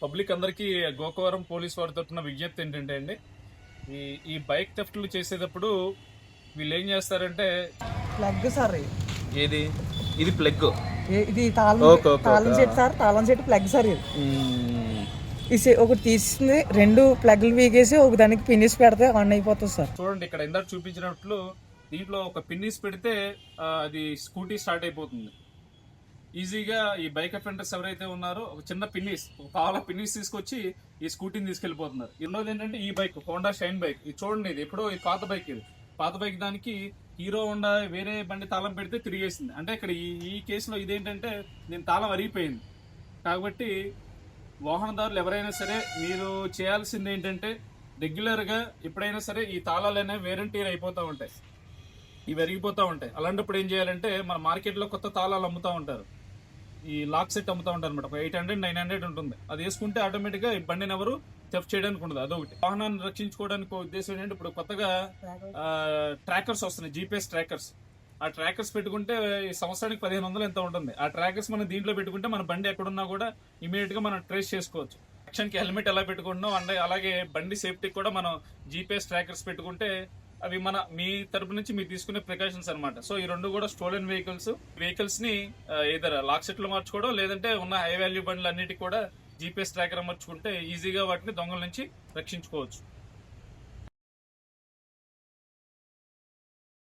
Public అందరికీ Gokavaram police వారి తరఫున విజ్ఞప్తి ఏంటంటే అండి, ఈ ఈ బైక్ థెఫ్ట్లు చేసేటప్పుడు వీళ్ళు ఏం చేస్తారంటే ప్లగ్ సార్ ఏది ఇది ప్లగ్ ఇది తాళం సెట్ సార్, తాళం సెట్ ప్లగ్ సార్. ఇది ఒకటి తీసింది, రెండు ప్లగ్లు వీగేసి ఒక దానికి పిన్నిస్ పెడితే ఆన్ అయిపోతుంది సార్. చూడండి, ఇక్కడ ఇందాక చూపించినట్లు దీంట్లో ఒక పిన్నిస్ పెడితే అది స్కూటీ స్టార్ట్ అయిపోతుంది ఈజీగా. ఈ బైక్ అఫెండర్స్ ఎవరైతే ఉన్నారో ఒక చిన్న పిన్నిస్, ఒక పాల పిన్నిస్ తీసుకొచ్చి ఈ స్కూటీని తీసుకెళ్లిపోతున్నారు. రెండోది ఏంటంటే ఈ బైక్ హోండా షైన్ బైక్, ఇది చూడండి, ఇది ఎప్పుడో ఈ పాత బైక్, ఇది పాత బైక్. దానికి హీరో హోండా వేరే బండి తాళం పెడితే తిరిగేసింది. అంటే ఇక్కడ ఈ కేసులో ఇదేంటంటే దీని తాళం అరిగిపోయింది. కాబట్టి వాహనదారులు ఎవరైనా సరే మీరు చేయాల్సింది ఏంటంటే రెగ్యులర్గా ఎప్పుడైనా సరే ఈ తాళాలు అనేవి వేరంటీర్ అయిపోతూ ఉంటాయి, ఇవి అరిగిపోతూ ఉంటాయి. అలాంటప్పుడు ఏం చేయాలంటే మన మార్కెట్లో కొత్త తాళాలు అమ్ముతూ ఉంటారు, ఈ లాక్ సెట్ అమ్ముతూ ఉంటారు అనమాట. 800 900 ఉంటుంది. అది వేసుకుంటే ఆటోమేటిక్గా ఈ బండిని ఎవరు థెఫ్ట్ చేయడానికి ఉండదు. అదొకటి. వాహనాన్ని రక్షించుకోవడానికి ఉద్దేశం ఏంటంటే ఇప్పుడు కొత్తగా ట్రాకర్స్ వస్తున్నాయి, జీపీఎస్ ట్రాకర్స్. ఆ ట్రాకర్స్ పెట్టుకుంటే సంవత్సరానికి 1500 ఎంత ఉంటుంది. ఆ ట్రాకర్స్ మనం దీంట్లో పెట్టుకుంటే మన బండి ఎక్కడున్నా కూడా ఇమీడియట్ గా మనం ట్రేస్ చేసుకోవచ్చు. యాక్షన్కి హెల్మెట్ ఎలా పెట్టుకుంటున్నాం అంటే అలాగే బండి సేఫ్టీకి కూడా మనం జీపీఎస్ ట్రాకర్స్ పెట్టుకుంటే అవి మీ తరపు నుంచి మీరు తీసుకునే ప్రికాషన్స్ అనమాట. సో ఈ రెండు కూడా స్టోలెన్ వెహికల్స్ ని ఏదైనా లాక్ సెట్లు మార్చుకోవడం, లేదంటే ఉన్న హై వాల్యూ బండ్లు అన్నిటికీ కూడా జీపీఎస్ ట్రాకర్ అమర్చుకుంటే ఈజీగా వాటిని దొంగల నుంచి రక్షించుకోవచ్చు.